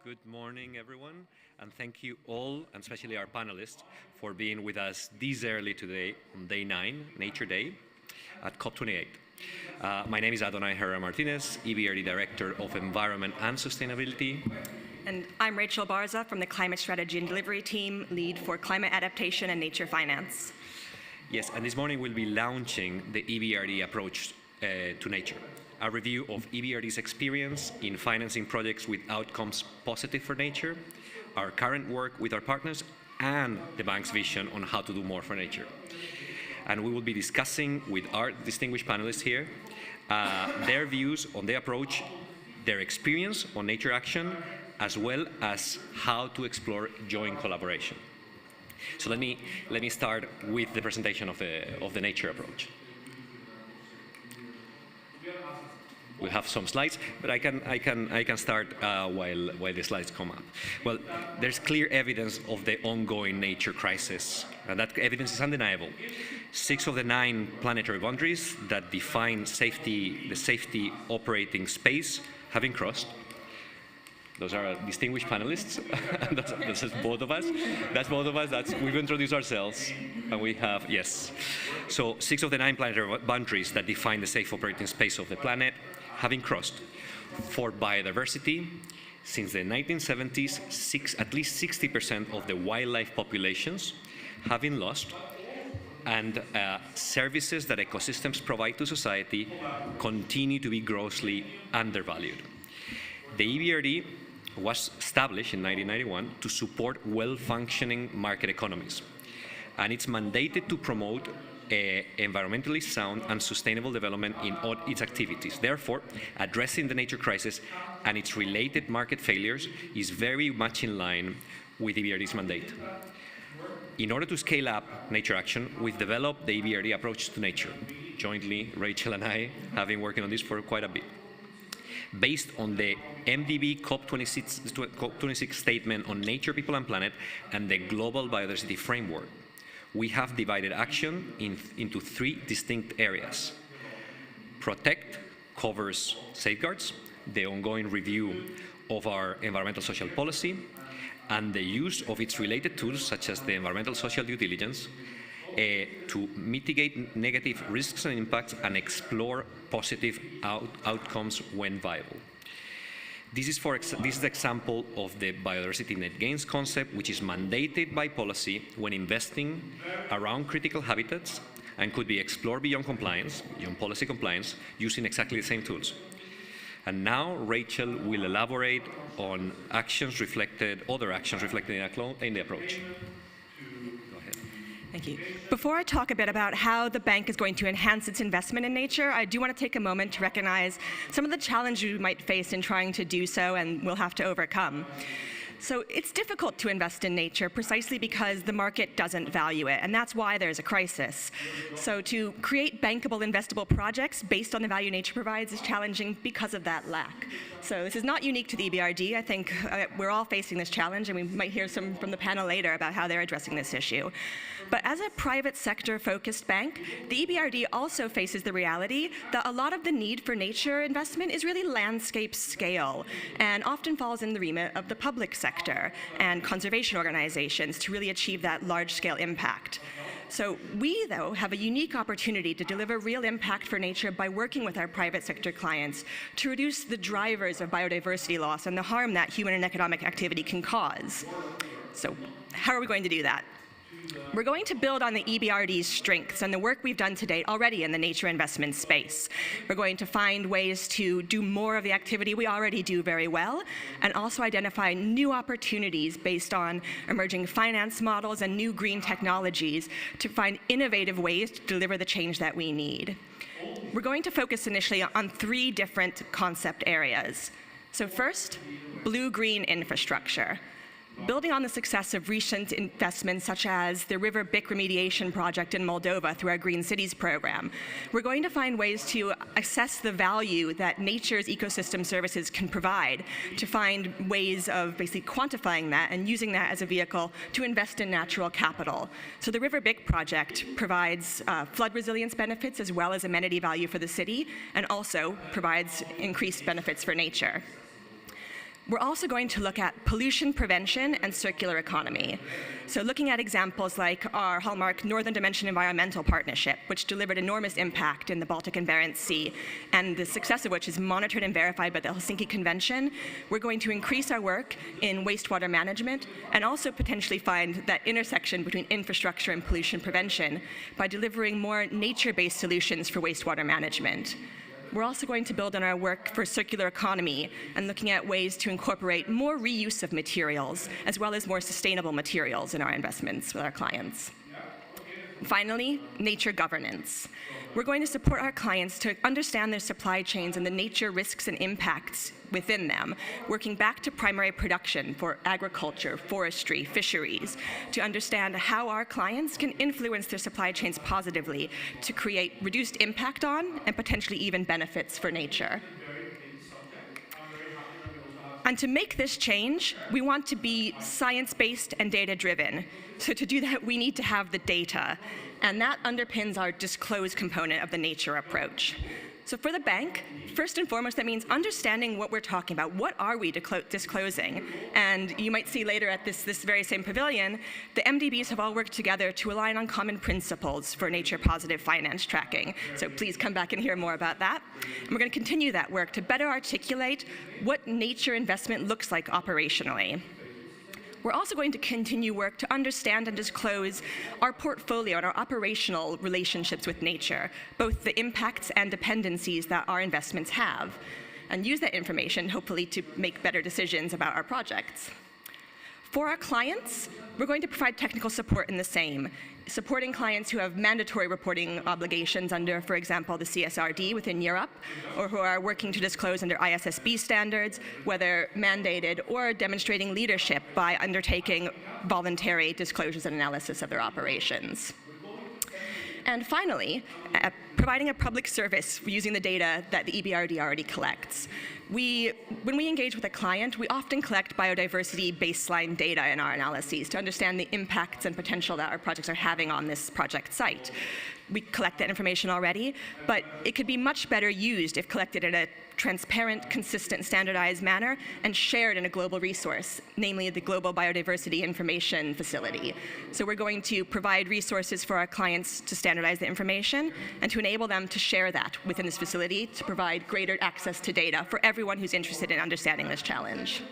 Good morning, everyone, and thank you all, and especially our panelists, for being with us this early today on Day 9, Nature Day, at COP28. My name is Adonai Herrera Martinez, EBRD Director of Environment and Sustainability. And I'm Rachel Barza from the Climate Strategy and Delivery Team, lead for climate adaptation and nature finance. Yes, and this morning we'll be launching the EBRD approach to nature, a review of EBRD's experience in financing projects with outcomes positive for nature, our current work with our partners, and the bank's vision on how to do more for nature. And we will be discussing with our distinguished panelists here their views on the approach, their experience on nature action, as well as how to explore joint collaboration. So let me start with the presentation of the nature approach. We have some slides, but I can start while the slides come up. Well, there's clear evidence of the ongoing nature crisis, and that evidence is undeniable. 6 of the 9 planetary boundaries that define the safety operating space have been crossed. Those are our distinguished panelists. That's both of us. That's both of us. We've introduced ourselves, and we have, yes. So 6 of the 9 planetary boundaries that define the safe operating space of the planet have been crossed. For biodiversity, since the 1970s, at least 60% of the wildlife populations have been lost, and services that ecosystems provide to society continue to be grossly undervalued. The EBRD was established in 1991 to support well-functioning market economies, and it's mandated to promote environmentally sound and sustainable development in all its activities. Therefore, addressing the nature crisis and its related market failures is very much in line with EBRD's mandate. In order to scale up nature action, we've developed the EBRD approach to nature. Jointly, Rachel and I have been working on this for quite a bit. Based on the MDB COP26 statement on nature, people and planet, and the global biodiversity framework, we have divided action into 3 distinct areas. Protect covers safeguards, the ongoing review of our environmental social policy, and the use of its related tools, such as the environmental social due diligence, to mitigate negative risks and impacts and explore positive outcomes when viable. This is the example of the biodiversity net gains concept, which is mandated by policy when investing around critical habitats and could be explored beyond compliance, beyond policy compliance, using exactly the same tools. And now Rachel will elaborate on other actions reflected in the approach. Thank you. Before I talk a bit about how the bank is going to enhance its investment in nature, I do want to take a moment to recognize some of the challenges we might face in trying to do so and we'll have to overcome. So it's difficult to invest in nature precisely because the market doesn't value it, and that's why there's a crisis. So to create bankable, investable projects based on the value nature provides is challenging because of that lack. So this is not unique to the EBRD. I think we're all facing this challenge, and we might hear some from the panel later about how they're addressing this issue. But as a private sector-focused bank, the EBRD also faces the reality that a lot of the need for nature investment is really landscape scale and often falls in the remit of the public sector and conservation organizations to really achieve that large-scale impact. So we, though, have a unique opportunity to deliver real impact for nature by working with our private sector clients to reduce the drivers of biodiversity loss and the harm that human and economic activity can cause. So how are we going to do that? We're going to build on the EBRD's strengths and the work we've done to date already in the nature investment space. We're going to find ways to do more of the activity we already do very well, and also identify new opportunities based on emerging finance models and new green technologies to find innovative ways to deliver the change that we need. We're going to focus initially on 3 different concept areas. So first, blue-green infrastructure. Building on the success of recent investments such as the River Bic remediation project in Moldova through our Green Cities program, we're going to find ways to assess the value that nature's ecosystem services can provide, to find ways of basically quantifying that and using that as a vehicle to invest in natural capital. So the River Bic project provides flood resilience benefits as well as amenity value for the city, and also provides increased benefits for nature. We're also going to look at pollution prevention and circular economy. So looking at examples like our hallmark Northern Dimension Environmental Partnership, which delivered enormous impact in the Baltic and Barents Sea, and the success of which is monitored and verified by the Helsinki Convention. We're going to increase our work in wastewater management and also potentially find that intersection between infrastructure and pollution prevention by delivering more nature-based solutions for wastewater management. We're also going to build on our work for circular economy and looking at ways to incorporate more reuse of materials, as well as more sustainable materials in our investments with our clients. Finally, nature governance. We're going to support our clients to understand their supply chains and the nature risks and impacts within them, working back to primary production for agriculture, forestry, fisheries, to understand how our clients can influence their supply chains positively to create reduced impact on and potentially even benefits for nature. And to make this change, we want to be science-based and data-driven. So to do that, we need to have the data. And that underpins our disclose component of the nature approach. So for the bank, first and foremost, that means understanding what we're talking about. What are we disclosing? And you might see later at this very same pavilion, the MDBs have all worked together to align on common principles for nature-positive finance tracking. So please come back and hear more about that. And we're going to continue that work to better articulate what nature investment looks like operationally. We're also going to continue work to understand and disclose our portfolio and our operational relationships with nature, both the impacts and dependencies that our investments have, and use that information, hopefully, to make better decisions about our projects. For our clients, we're going to provide technical support in the same, supporting clients who have mandatory reporting obligations under, for example, the CSRD within Europe, or who are working to disclose under ISSB standards, whether mandated or demonstrating leadership by undertaking voluntary disclosures and analysis of their operations. And finally, providing a public service using the data that the EBRD already collects. When we engage with a client, we often collect biodiversity baseline data in our analyses to understand the impacts and potential that our projects are having on this project site. We collect that information already, but it could be much better used if collected in a transparent, consistent, standardized manner and shared in a global resource, namely the Global Biodiversity Information Facility. So we're going to provide resources for our clients to standardize the information and to enable them to share that within this facility to provide greater access to data for everyone who's interested in understanding this challenge.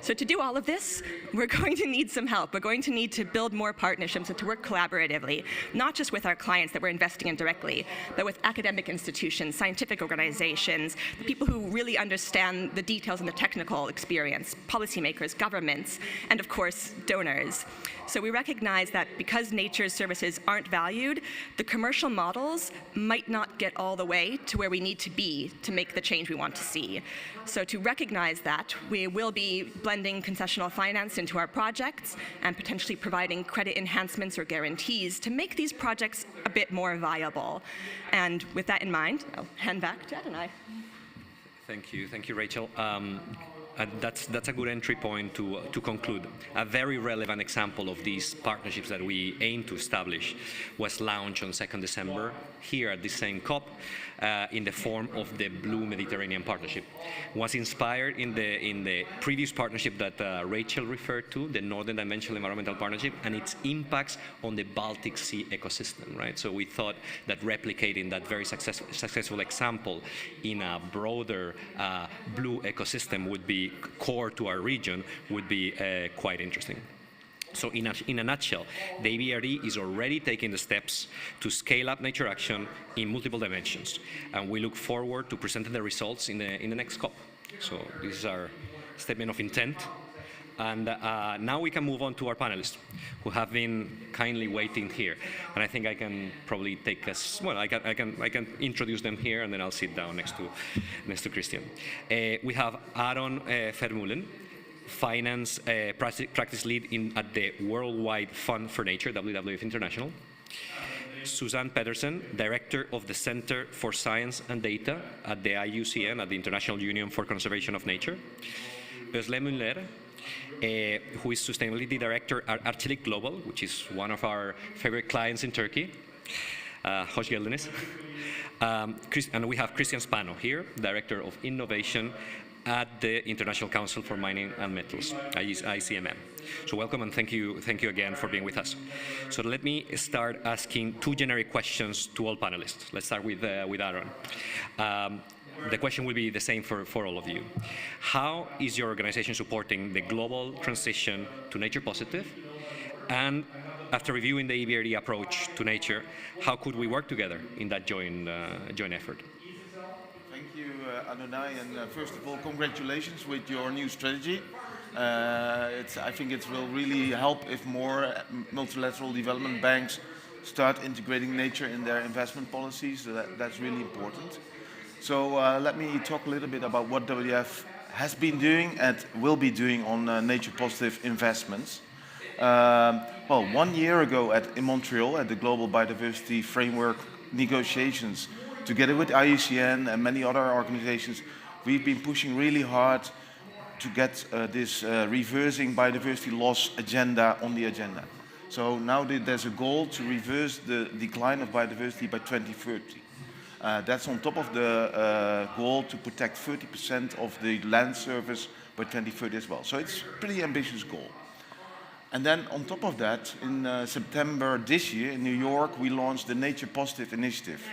So to do all of this, we're going to need some help. We're going to need to build more partnerships and to work collaboratively, not just with our clients that we're investing in directly, but with academic institutions, scientific organizations, the people who really understand the details and the technical experience, policymakers, governments, and of course, donors. So we recognize that because nature's services aren't valued, the commercial models might not get all the way to where we need to be to make the change we want to see. So to recognize that, we will be blending concessional finance into our projects and potentially providing credit enhancements or guarantees to make these projects a bit more viable. And with that in mind, I'll hand back to Ed and I. Thank you, Rachel. And that's a good entry point to conclude. A very relevant example of these partnerships that we aim to establish was launched on 2nd December here at the same COP in the form of the Blue Mediterranean Partnership. Was inspired in the previous partnership that Rachel referred to, the Northern Dimension Environmental Partnership, and its impacts on the Baltic Sea ecosystem, right? So we thought that replicating that very successful example in a broader blue ecosystem would be core to our region, would be quite interesting. So in a nutshell, the EBRD is already taking the steps to scale up nature action in multiple dimensions, and we look forward to presenting the results in the next COP. So this is our statement of intent. And now we can move on to our panelists, who have been kindly waiting here. And I think I can probably take us, well, I can introduce them here, and then I'll sit down next to Christian. We have Aaron Vermeulen, Finance Practice Lead at the Worldwide Fund for Nature, WWF International. Suzanne Pedersen, Director of the Center for Science and Data at the IUCN, at the International Union for Conservation of Nature. Özlem Müller, who is Sustainability Director at Arçelik Global, which is one of our favorite clients in Turkey. Hoş geldiniz. And we have Christian Spano here, Director of Innovation at the International Council for Mining and Metals, ICMM. So welcome and thank you again for being with us. So let me start asking two generic questions to all panelists. Let's start with Aaron. The question will be the same for all of you. How is your organization supporting the global transition to nature positive? And after reviewing the EBRD approach to nature, how could we work together in that joint effort? Thank you, Adonai, and first of all, congratulations with your new strategy. I think it will really help if more multilateral development banks start integrating nature in their investment policies. So that's really important. So let me talk a little bit about what WF has been doing and will be doing on nature positive investments. Well, 1 year ago in Montreal at the Global Biodiversity Framework negotiations, together with IUCN and many other organizations, we've been pushing really hard to get this reversing biodiversity loss agenda on the agenda. So now there's a goal to reverse the decline of biodiversity by 2030. That's on top of the goal to protect 30% of the land surface by 2030 as well. So it's a pretty ambitious goal. And then on top of that, in September this year in New York, we launched the Nature Positive Initiative,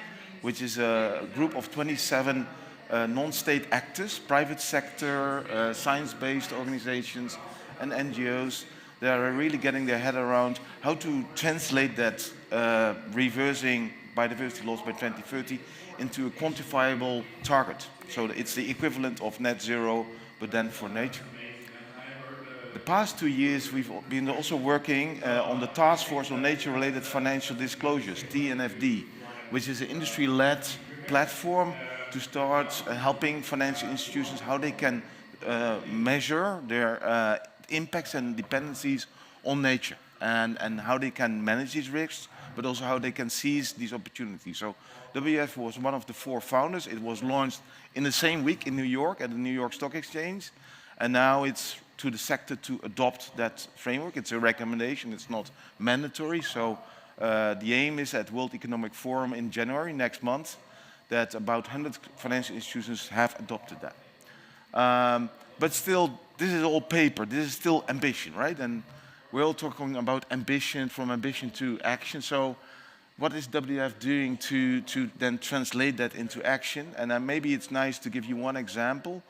which is a group of 27 non-state actors, private sector, science-based organizations and NGOs that are really getting their head around how to translate that reversing biodiversity loss by 2030 into a quantifiable target. So it's the equivalent of net zero, but then for nature. The past 2 years, we've been also working on the Task Force on Nature-Related Financial Disclosures, TNFD, which is an industry-led platform to start helping financial institutions how they can measure their impacts and dependencies on nature and how they can manage these risks, but also how they can seize these opportunities. So WF was one of the 4 founders. It was launched in the same week in New York at the New York Stock Exchange, and now it's to the sector to adopt that framework. It's a recommendation, it's not mandatory. So the aim is at World Economic Forum in January next month that about 100 financial institutions have adopted that. But still, this is all paper, this is still ambition, right? And we're all talking about ambition, from ambition to action. So what is WF doing to then translate that into action? And maybe it's nice to give you one example.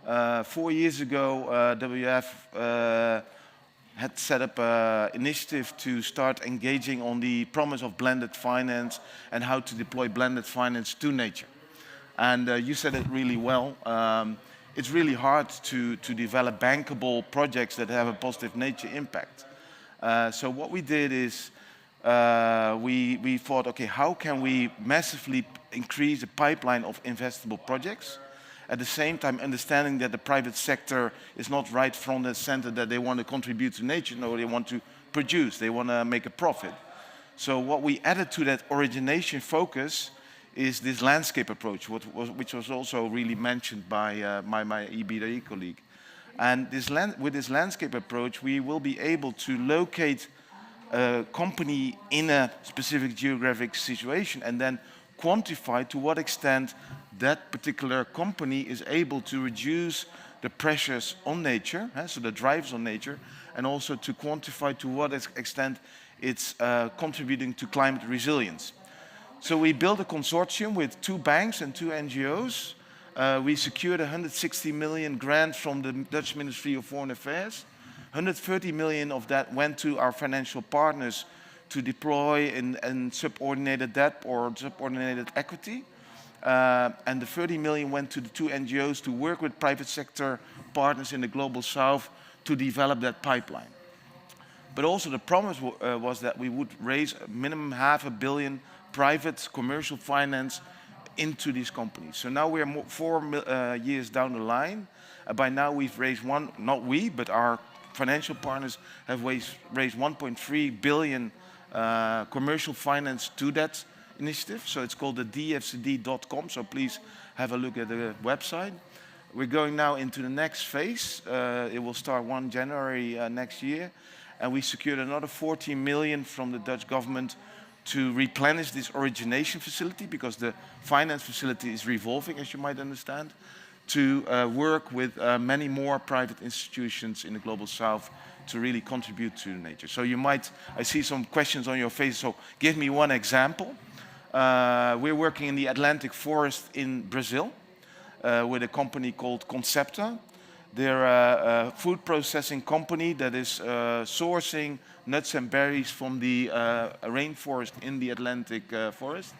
4 years ago, WF had set up an initiative to start engaging on the promise of blended finance and how to deploy blended finance to nature. And you said it really well. It's really hard to develop bankable projects that have a positive nature impact. So what we did is we thought, okay, how can we massively increase the pipeline of investable projects? At the same time, understanding that the private sector is not right from the center that they want to contribute to nature. No, they want to produce, they want to make a profit. So what we added to that origination focus is this landscape approach, which was also really mentioned by my EBRD colleague. And with this landscape approach, we will be able to locate a company in a specific geographic situation and then quantify to what extent that particular company is able to reduce the pressures on nature, so the drives on nature, and also to quantify to what extent it's contributing to climate resilience. So we built a consortium with 2 banks and 2 NGOs. We secured a 160 million grant from the Dutch Ministry of Foreign Affairs. 130 million of that went to our financial partners to deploy in subordinated debt or subordinated equity. And the 30 million went to the 2 NGOs to work with private sector partners in the Global South to develop that pipeline. But also the promise was that we would raise a minimum $500 million private commercial finance into these companies. So now we're 4 years down the line. By now we've raised not we, but our financial partners have raised 1.3 billion commercial finance to that initiative. So it's called the dfcd.com. So please have a look at the website. We're going now into the next phase. It will start 1 January next year. And we secured another 14 million from the Dutch government to replenish this origination facility, because the finance facility is revolving, as you might understand, to work with many more private institutions in the Global South to really contribute to nature. So you might, I see some questions on your face, so give me one example. We're working in the Atlantic forest in Brazil with a company called Concepta. They're a food processing company that is sourcing nuts and berries from the rainforest in the Atlantic forest.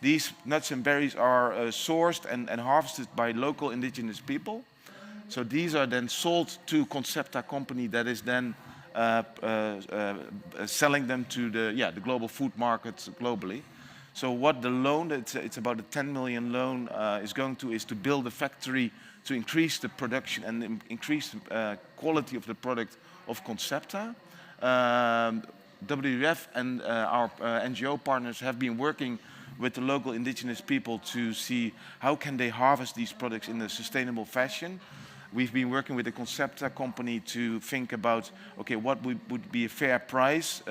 These nuts and berries are sourced and harvested by local indigenous people. So these are then sold to Concepta company that is then selling them to the global food markets globally. So what the loan, it's about a 10 million loan, is going to, is to build a factory to increase the production and increase the quality of the product of Concepta. WWF and our NGO partners have been working with the local indigenous people to see how can they harvest these products in a sustainable fashion. We've been working with the Concepta company to think about, okay, what would be a fair price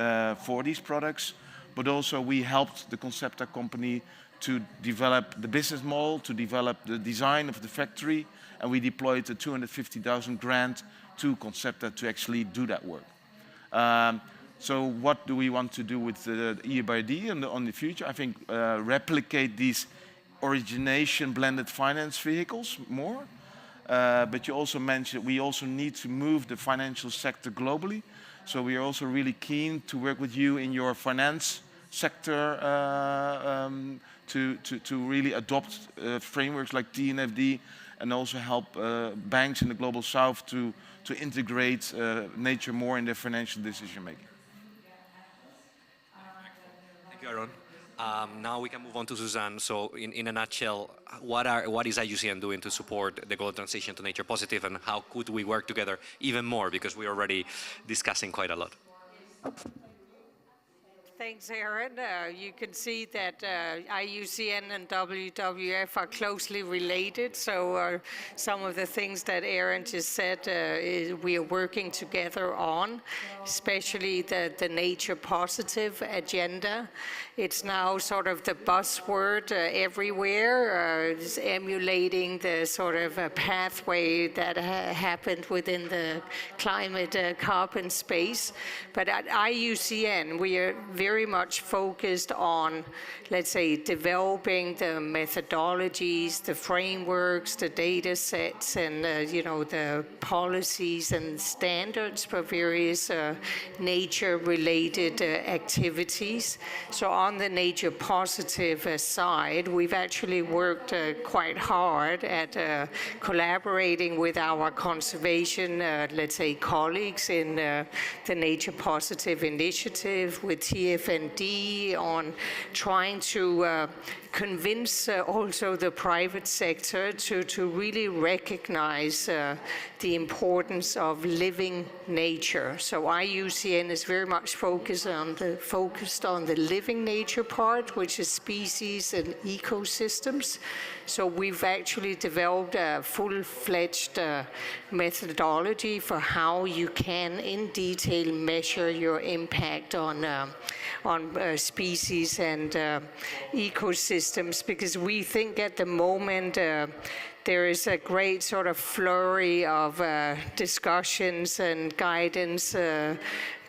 for these products, but also we helped the Concepta company to develop the business model, to develop the design of the factory, and we deployed a 250,000 grant to Concepta to actually do that work. So what do we want to do with the EBRD on the future? I think replicate these origination blended finance vehicles more. But you also mentioned we also need to move the financial sector globally. So we are also really keen to work with you in your finance sector to really adopt frameworks like TNFD and also help banks in the Global South to integrate nature more in their financial decision making. Thank you, Aaron. Now we can move on to Suzanne. So in a nutshell, what is IUCN doing to support the global transition to nature positive, and how could we work together even more, because we're already discussing quite a lot? Thanks, Aaron. You can see that IUCN and WWF are closely related. So some of the things that Aaron just said, we are working together on, especially the nature positive agenda. It's now sort of the buzzword everywhere. It's emulating the sort of pathway that happened within the climate carbon space. But at IUCN, we are very much focused on, let's say, developing the methodologies, the frameworks, the data sets, and you know, the policies and standards for various nature-related activities. So on the nature positive side, we've actually worked quite hard at collaborating with our conservation, let's say, colleagues in the Nature Positive Initiative, with TFND, on trying to convince also the private sector to really recognize the importance of living nature. So IUCN is very much focused on the living nature part, which is species and ecosystems. So we've actually developed a full-fledged methodology for how you can, in detail, measure your impact on species and ecosystems, because we think at the moment there is a great sort of flurry of discussions and guidance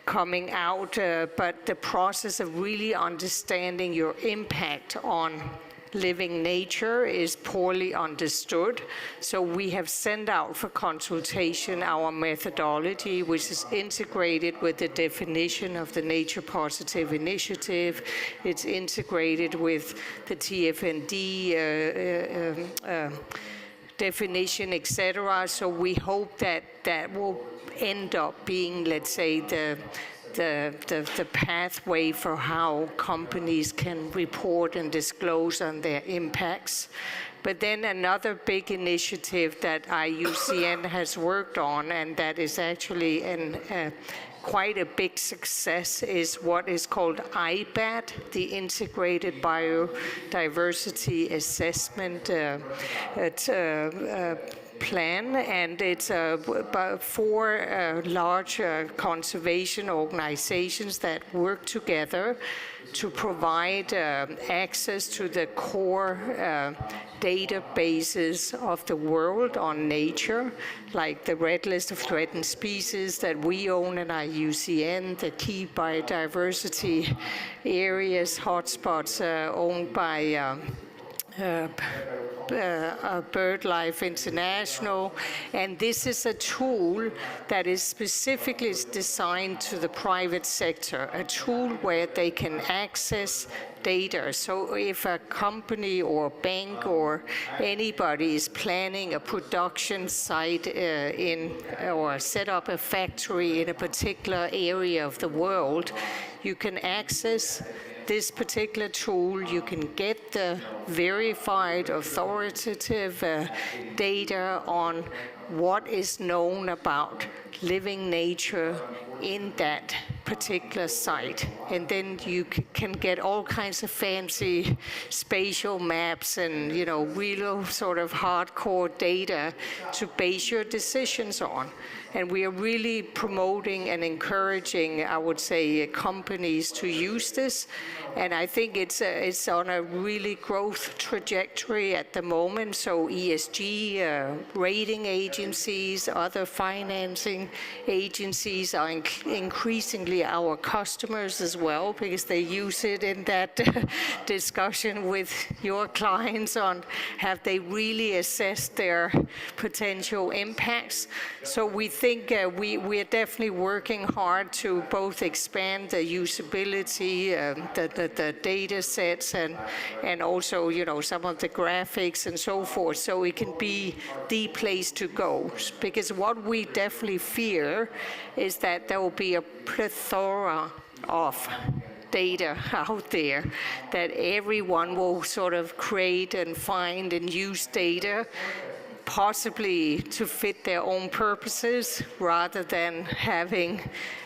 coming out, but the process of really understanding your impact on living nature is poorly understood. So we have sent out for consultation our methodology, which is integrated with the definition of the Nature Positive Initiative. It's integrated with the TFND definition, etc. So we hope that that will end up being, let's say, the pathway for how companies can report and disclose on their impacts. But then another big initiative that IUCN has worked on, and that is actually quite a big success, is what is called IBAT, the Integrated Biodiversity Assessment plan, and it's about 4 large conservation organizations that work together to provide access to the core databases of the world on nature, like the Red List of Threatened Species that we own at IUCN, the key biodiversity areas, hotspots owned by BirdLife International, and this is a tool that is specifically designed to the private sector, a tool where they can access data. So if a company or bank or anybody is planning a production site or set up a factory in a particular area of the world, you can access this particular tool. You can get the verified, authoritative data on what is known about living nature in that particular site. And then you can get all kinds of fancy spatial maps and, real sort of hardcore data to base your decisions on. And we are really promoting and encouraging, I would say, companies to use this. And I think it's on a really growth trajectory at the moment. So ESG rating agencies, other financing agencies are increasingly our customers as well, because they use it in that discussion with your clients on have they really assessed their potential impacts. So we think we are definitely working hard to both expand the usability, the data sets, and also some of the graphics and so forth, so it can be the place to go. Because what we definitely fear is that there will be a plethora of data out there, that everyone will sort of create and find and use data possibly to fit their own purposes, rather than having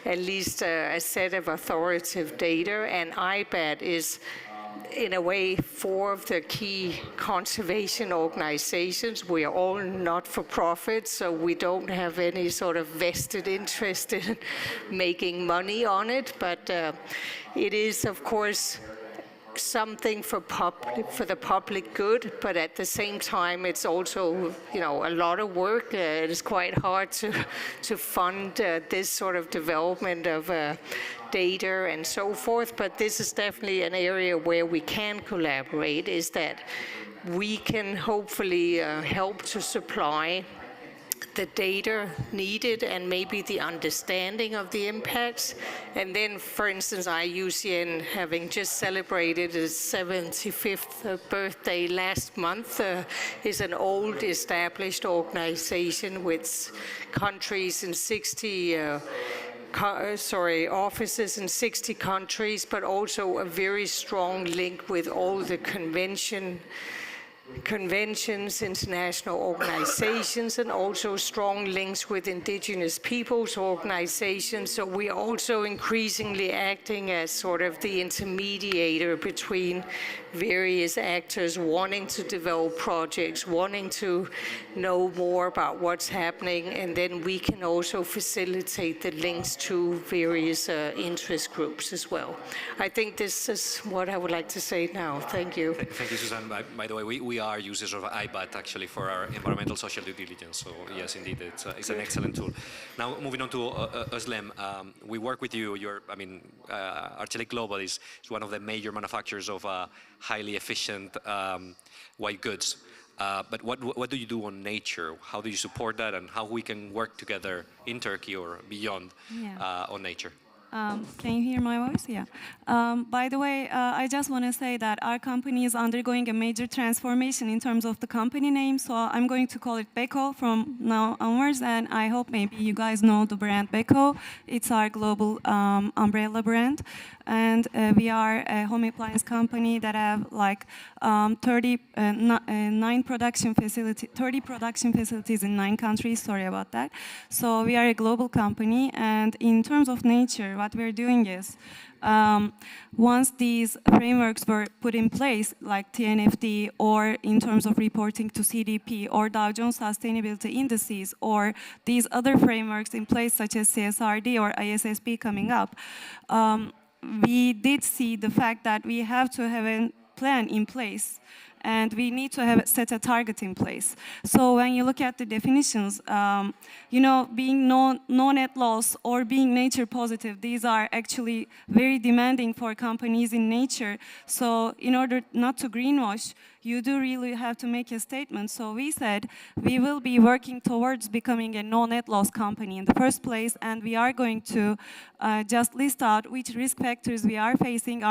at least a set of authoritative data. And IBAT is, in a way, 4 of the key conservation organizations. We are all not-for-profit, so we don't have any sort of vested interest in making money on it. But it is, of course, something for the public good, but at the same time, it's also a lot of work. It is quite hard to fund this sort of development of data and so forth. But this is definitely an area where we can collaborate, is that we can hopefully help to supply the data needed and maybe the understanding of the impacts. And then, for instance, IUCN, having just celebrated its 75th birthday last month, is an old established organization with countries in 60 offices in 60 countries, but also a very strong link with all the conventions, international organizations, and also strong links with indigenous peoples organizations. So we are also increasingly acting as sort of the intermediator between various actors wanting to develop projects, wanting to know more about what's happening, and then we can also facilitate the links to various interest groups as well. I think this is what I would like to say now. Thank you. Thank you, Susan. By the way, we are users of IBAT actually for our environmental social due diligence. So yes, indeed, it's an excellent tool. Now, moving on to Özlem, we work with you. Arçelik Global is one of the major manufacturers of highly efficient white goods. But what do you do on nature? How do you support that, and how we can work together in Turkey or beyond on nature? Can you hear my voice? Yeah. By the way, I just want to say that our company is undergoing a major transformation in terms of the company name. So I'm going to call it Beko from now onwards. And I hope maybe you guys know the brand Beko. It's our global umbrella brand. And we are a home appliance company that have like 30 production facilities in 9 countries. Sorry about that. So we are a global company. And in terms of nature, what we're doing is, once these frameworks were put in place, like TNFD, or in terms of reporting to CDP, or Dow Jones Sustainability Indices, or these other frameworks in place, such as CSRD or ISSB coming up, we did see the fact that we have to have a plan in place, and we need to have set a target in place. So when you look at the definitions, being no net loss or being nature positive, these are actually very demanding for companies in nature. So in order not to greenwash, you do really have to make a statement. So we said we will be working towards becoming a no net loss company in the first place, and we are going to just list out which risk factors we are facing,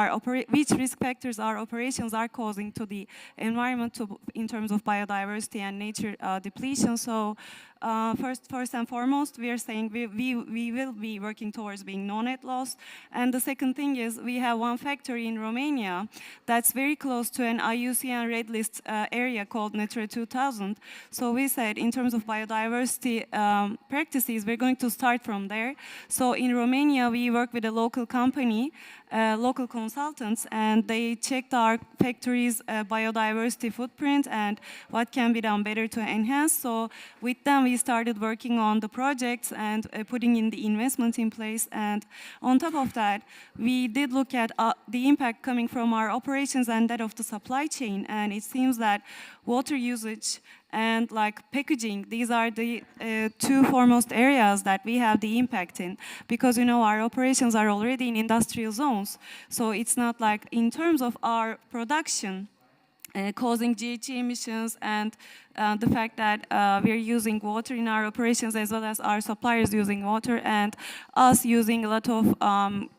which risk factors our operations are causing to the environment in terms of biodiversity and nature depletion. So first and foremost, we are saying we will be working towards being no net loss. And the second thing is we have one factory in Romania that's very close to an IUCN Red List area called Natura 2000. So we said in terms of biodiversity practices, we're going to start from there. So in Romania, we work with a local company, local consultants, and they checked our factory's biodiversity footprint and what can be done better to enhance. So with them, we started working on the projects and putting in the investment in place. And on top of that, we did look at the impact coming from our operations and that of the supply chain. And it seems that water usage and like packaging, these are the two foremost areas that we have the impact in, because our operations are already in industrial zones. So it's not like in terms of our production causing GHG emissions and the fact that we're using water in our operations as well as our suppliers using water and us using a lot of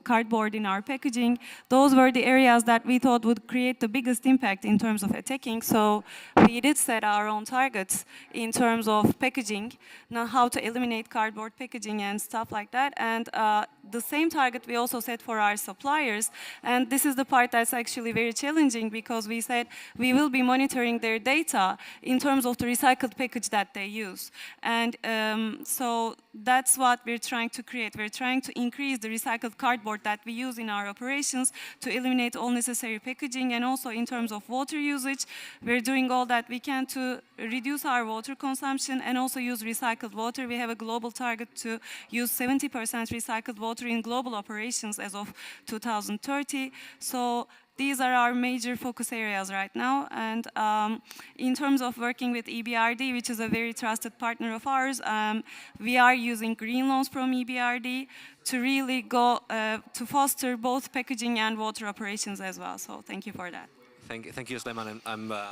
cardboard in our packaging. Those were the areas that we thought would create the biggest impact in terms of attacking. So we did set our own targets in terms of packaging, now how to eliminate cardboard packaging and stuff like that. And the same target we also set for our suppliers. And this is the part that's actually very challenging, because we said we will be monitoring their data in terms of the recycled package that they use. And so that's what we're trying to create. We're trying to increase the recycled cardboard that we use in our operations to eliminate all necessary packaging. And also in terms of water usage, we're doing all that we can to reduce our water consumption and also use recycled water. We have a global target to use 70% recycled water in global operations as of 2030. So these are our major focus areas right now. And in terms of working with EBRD, which is a very trusted partner of ours, we are using green loans from EBRD to really go to foster both packaging and water operations as well. So thank you for that. Thank you, Sleman.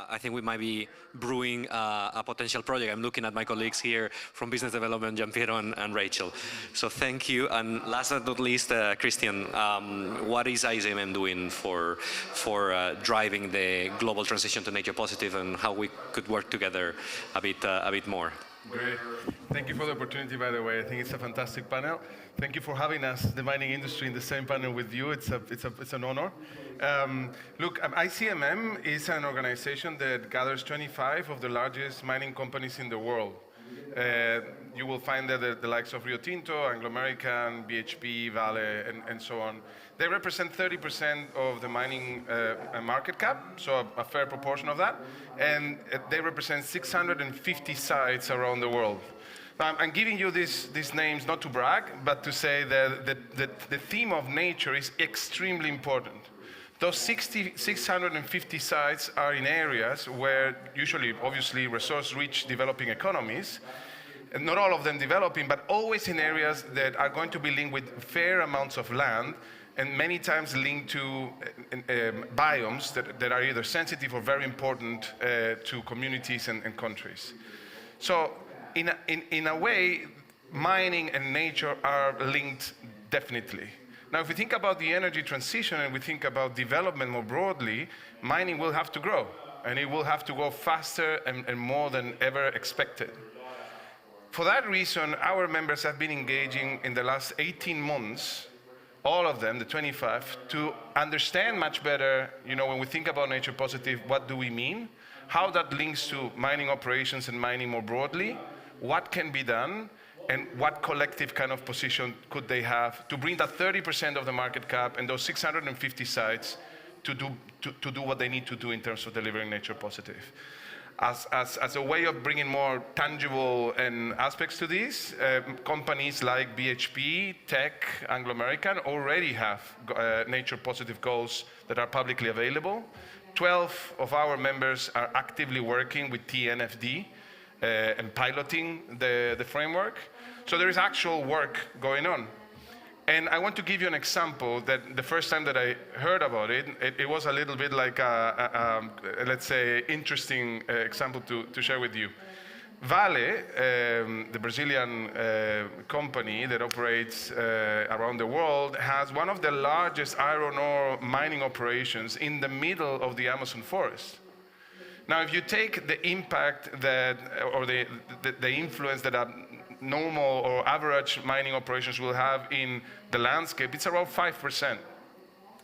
I think we might be brewing a potential project. I'm looking at my colleagues here from Business Development, Giampiero and Rachel. So thank you. And last but not least, Christian, what is ICMM doing for driving the global transition to nature positive, and how we could work together a bit more? Great. Thank you for the opportunity, by the way. I think it's a fantastic panel. Thank you for having us, the mining industry, in the same panel with you. It's an honor. Look, ICMM is an organization that gathers 25 of the largest mining companies in the world. You will find that the likes of Rio Tinto, Anglo American, BHP, Vale, and so on. They represent 30% of the mining market cap, so a fair proportion of that. And they represent 650 sites around the world. I'm giving you these names not to brag, but to say that the theme of nature is extremely important. Those 650 sites are in areas where usually, obviously, resource-rich developing economies, and not all of them developing, but always in areas that are going to be linked with fair amounts of land, and many times linked to biomes that are either sensitive or very important to communities and countries. So in a way, mining and nature are linked definitely. Now, if we think about the energy transition and we think about development more broadly, mining will have to grow, and it will have to go faster and more than ever expected. For that reason, our members have been engaging in the last 18 months, all of them, the 25, to understand much better, when we think about nature positive, what do we mean, how that links to mining operations and mining more broadly, what can be done, and what collective kind of position could they have to bring that 30% of the market cap and those 650 sites to do what they need to do in terms of delivering nature positive. As a way of bringing more tangible aspects to this, companies like BHP, Teck, Anglo American already have nature positive goals that are publicly available. 12 of our members are actively working with TNFD and piloting the framework. So there is actual work going on. And I want to give you an example that the first time that I heard about it, it was a little bit like let's say, interesting example to share with you. Vale, the Brazilian company that operates around the world, has one of the largest iron ore mining operations in the middle of the Amazon forest. Now, if you take the impact that, or the influence that a normal or average mining operations will have in the landscape, it's around 5%.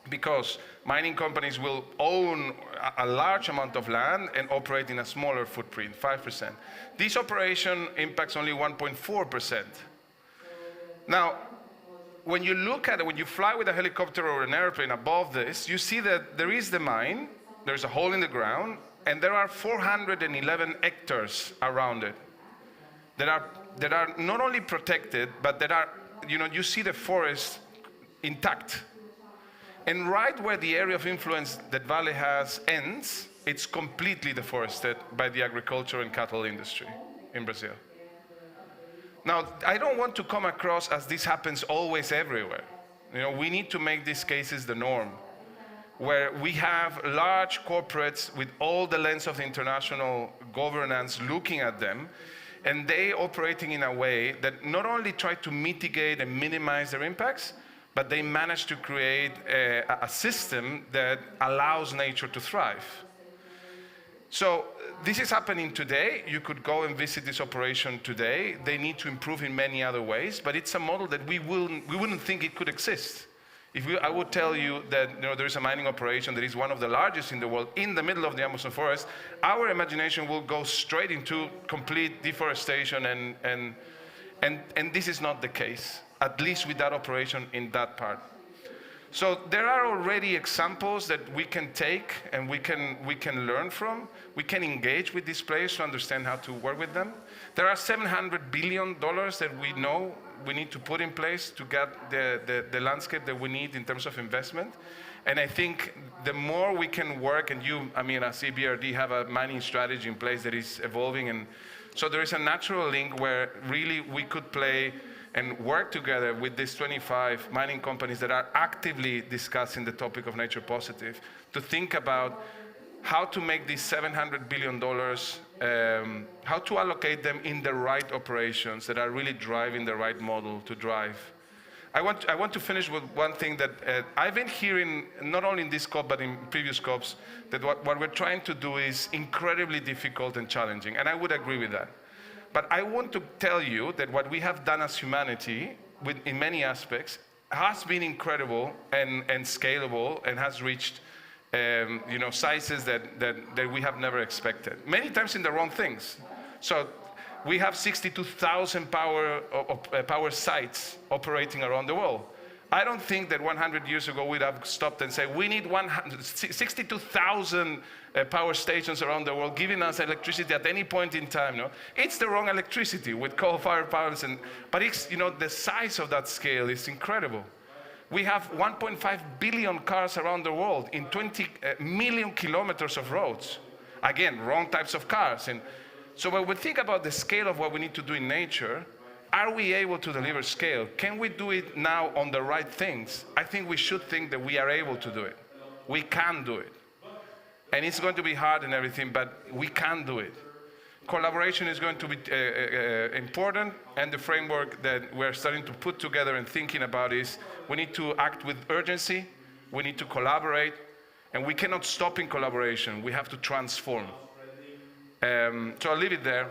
Because mining companies will own a large amount of land and operate in a smaller footprint, 5%. This operation impacts only 1.4%. Now, when you look at it, when you fly with a helicopter or an airplane above this, you see that there is the mine, there's a hole in the ground, and there are 411 hectares around it that are not only protected, but that are, you see the forest intact. And right where the area of influence that Vale has ends, it's completely deforested by the agriculture and cattle industry in Brazil. Now, I don't want to come across as this happens always everywhere. We need to make these cases the norm, where we have large corporates with all the lens of international governance looking at them, and they operating in a way that not only try to mitigate and minimize their impacts, but they manage to create a system that allows nature to thrive. So this is happening today. You could go and visit this operation today. They need to improve in many other ways, but it's a model that we wouldn't think it could exist. I would tell you that there is a mining operation that is one of the largest in the world in the middle of the Amazon forest, our imagination will go straight into complete deforestation, and this is not the case, at least with that operation in that part. So there are already examples that we can take and we can learn from. We can engage with these players to understand how to work with them. There are $700 billion that we know we need to put in place to get the landscape that we need in terms of investment. And I think the more we can work, and as EBRD have a mining strategy in place that is evolving, and so there is a natural link where really we could play and work together with these 25 mining companies that are actively discussing the topic of nature positive to think about how to make these $700 billion, how to allocate them in the right operations that are really driving the right model to drive. I want to finish with one thing that I've been hearing, not only in this COP, but in previous COPs, that what we're trying to do is incredibly difficult and challenging, and I would agree with that. But I want to tell you that what we have done as humanity, in many aspects, has been incredible and scalable, and has reached sizes that we have never expected. Many times in the wrong things. So we have 62,000 power sites operating around the world. I don't think that 100 years ago we'd have stopped and said, we need 62,000 power stations around the world giving us electricity at any point in time. No? It's the wrong electricity with coal-fired powers, but it's, the size of that scale is incredible. We have 1.5 billion cars around the world in 20 million kilometers of roads. Again, wrong types of cars. And so when we think about the scale of what we need to do in nature, are we able to deliver scale? Can we do it now on the right things? I think we should think that we are able to do it. We can do it. And it's going to be hard and everything, but we can do it. Collaboration is going to be important, and the framework that we're starting to put together and thinking about is we need to act with urgency, we need to collaborate, and we cannot stop in collaboration. We have to transform. So I'll leave it there,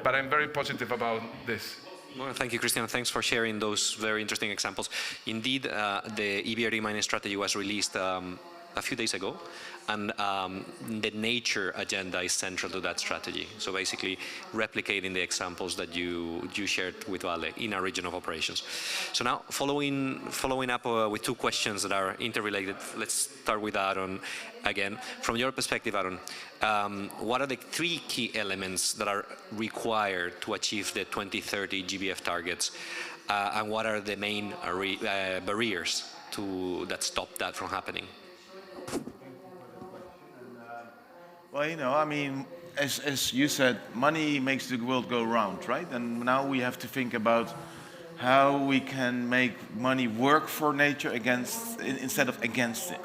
but I'm very positive about this. Well, thank you, Christian. Thanks for sharing those very interesting examples. Indeed, the EBRD mining strategy was released a few days ago, and the nature agenda is central to that strategy. So basically replicating the examples that you shared with Vale in our region of operations. So now following up with two questions that are interrelated, let's start with Aaron again. From your perspective, Aaron, what are the three key elements that are required to achieve the 2030 GBF targets, and what are the main barriers that stop that from happening? Well, I mean, as you said, money makes the world go round, right? And now we have to think about how we can make money work for nature instead of against it.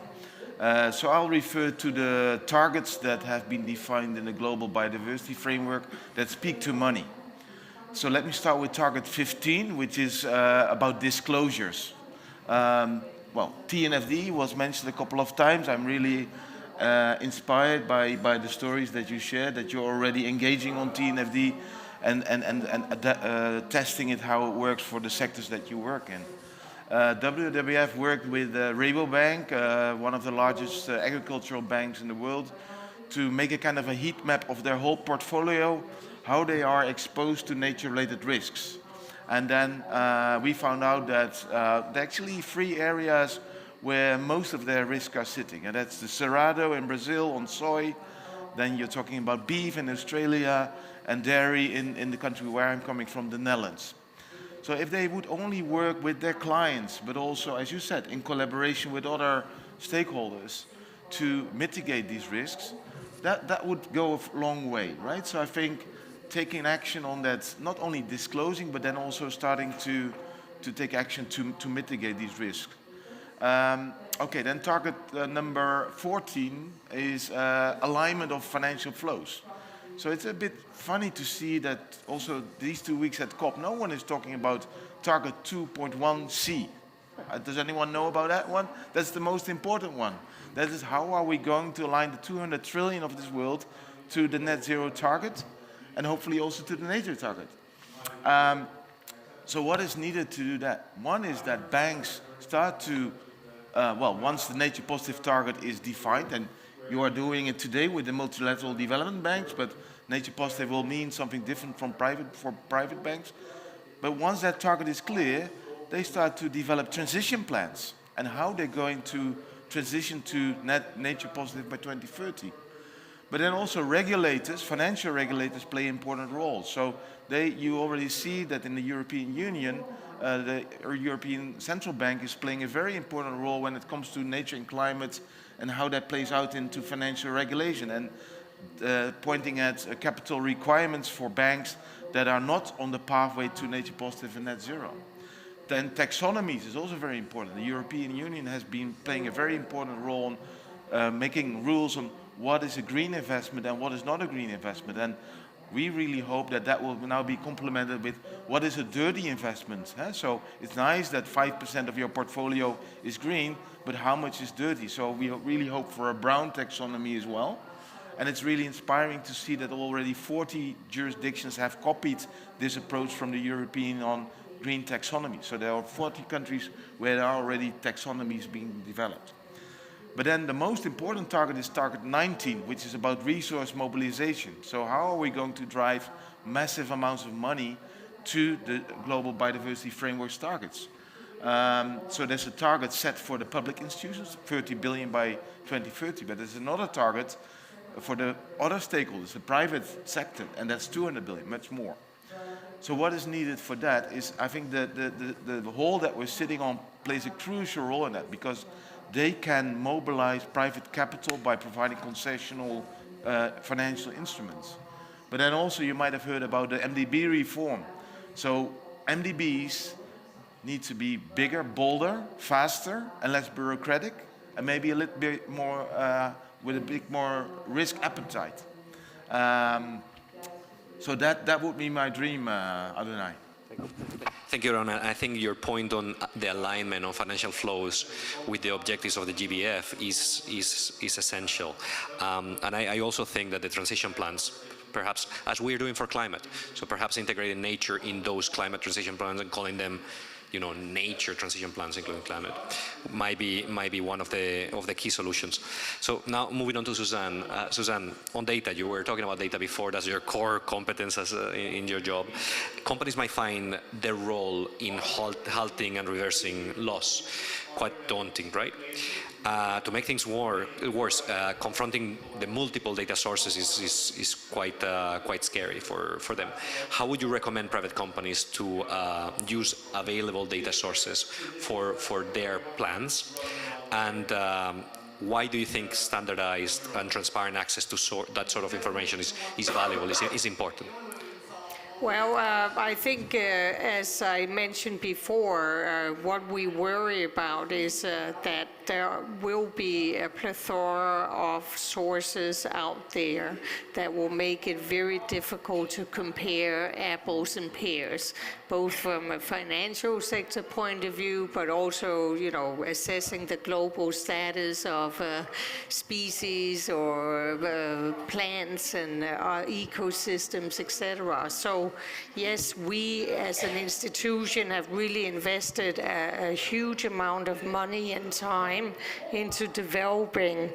So I'll refer to the targets that have been defined in the Global Biodiversity Framework that speak to money. So let me start with target 15, which is about disclosures. Well, TNFD was mentioned a couple of times. I'm really inspired by the stories that you shared, that you're already engaging on TNFD and testing it, how it works for the sectors that you work in. WWF worked with Rabobank, one of the largest agricultural banks in the world, to make a kind of a heat map of their whole portfolio, how they are exposed to nature-related risks. And then we found out that there are actually 3 areas where most of their risks are sitting. And that's the Cerrado in Brazil on soy. Then you're talking about beef in Australia and dairy in the country where I'm coming from, the Netherlands. So if they would only work with their clients, but also, as you said, in collaboration with other stakeholders to mitigate these risks, that would go a long way, right? So I think taking action on that, not only disclosing, but then also starting to take action to mitigate these risks. Okay, then target number 14 is alignment of financial flows. So it's a bit funny to see that also these 2 weeks at COP, no one is talking about target 2.1c. Does anyone know about that one? That's the most important one. That is, how are we going to align the 200 trillion of this world to the net zero target and hopefully also to the nature target? So what is needed to do that? One is that banks start to once the nature positive target is defined, and you are doing it today with the multilateral development banks, but nature positive will mean something different for private banks. But once that target is clear, they start to develop transition plans and how they're going to transition to nature positive by 2030. But then also regulators, financial regulators, play important roles. So you already see that in the European Union, the European Central Bank is playing a very important role when it comes to nature and climate and how that plays out into financial regulation, and pointing at capital requirements for banks that are not on the pathway to nature positive and net zero. Then taxonomies is also very important. The European Union has been playing a very important role in making rules on what is a green investment and what is not a green investment. And we really hope that that will now be complemented with what is a dirty investment. So it's nice that 5% of your portfolio is green, but how much is dirty? So we really hope for a brown taxonomy as well. And it's really inspiring to see that already 40 jurisdictions have copied this approach from the European on green taxonomy. So there are 40 countries where there are already taxonomies being developed. But then the most important target is target 19, which is about resource mobilization. So how are we going to drive massive amounts of money to the Global Biodiversity Framework's targets? So there's a target set for the public institutions, 30 billion by 2030, but there's another target for the other stakeholders, the private sector, and that's 200 billion, much more. So what is needed for that is, I think the hall that we're sitting on plays a crucial role in that, because they can mobilize private capital by providing concessional financial instruments. But then also you might have heard about the MDB reform. So MDBs need to be bigger, bolder, faster, and less bureaucratic, and maybe a little bit more with a bit more risk appetite. So that would be my dream, Adonai. Thank you, Ron. I think your point on the alignment of financial flows with the objectives of the GBF is essential. And I also think that the transition plans, perhaps as we're doing for climate, so perhaps integrating nature in those climate transition plans and calling them nature transition plans, including climate, might be one of the key solutions. So now moving on to Suzanne. Suzanne, on data, you were talking about data before. That's your core competence in your job. Companies might find their role in halting and reversing loss quite daunting, right? To make things worse, confronting the multiple data sources is quite scary for them. How would you recommend private companies to use available data sources for their plans? And why do you think standardized and transparent access to that sort of information is valuable, is important? Well, I think, as I mentioned before, what we worry about is that there will be a plethora of sources out there that will make it very difficult to compare apples and pears, both from a financial sector point of view, but also, assessing the global status of species or plants and ecosystems, etc. So yes, we as an institution have really invested a huge amount of money and time into developing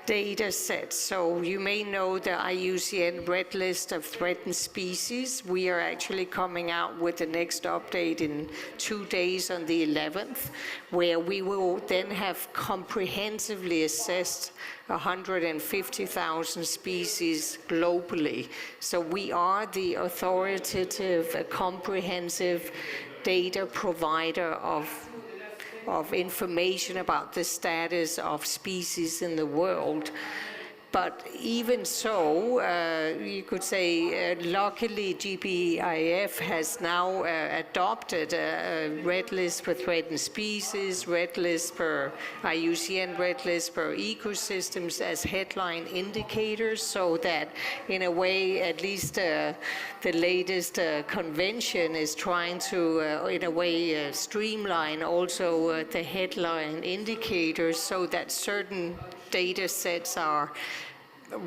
data sets. So you may know the IUCN Red List of Threatened Species. We are actually coming out with the next update in 2 days on the 11th, where we will then have comprehensively assessed 150,000 species globally. So we are the authoritative, comprehensive data provider of information about the status of species in the world. But even so, you could say, luckily GBIF has now adopted a red list for threatened species, red list for IUCN, red list for ecosystems as headline indicators, so that in a way, at least the latest convention is trying to, in a way, streamline also the headline indicators so that certain data sets are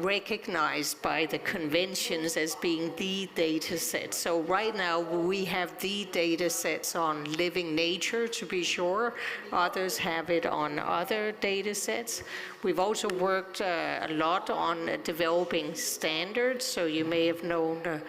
recognized by the conventions as being the data sets. So right now we have the data sets on living nature, to be sure. Others have it on other data sets. We've also worked a lot on developing standards. So you may have known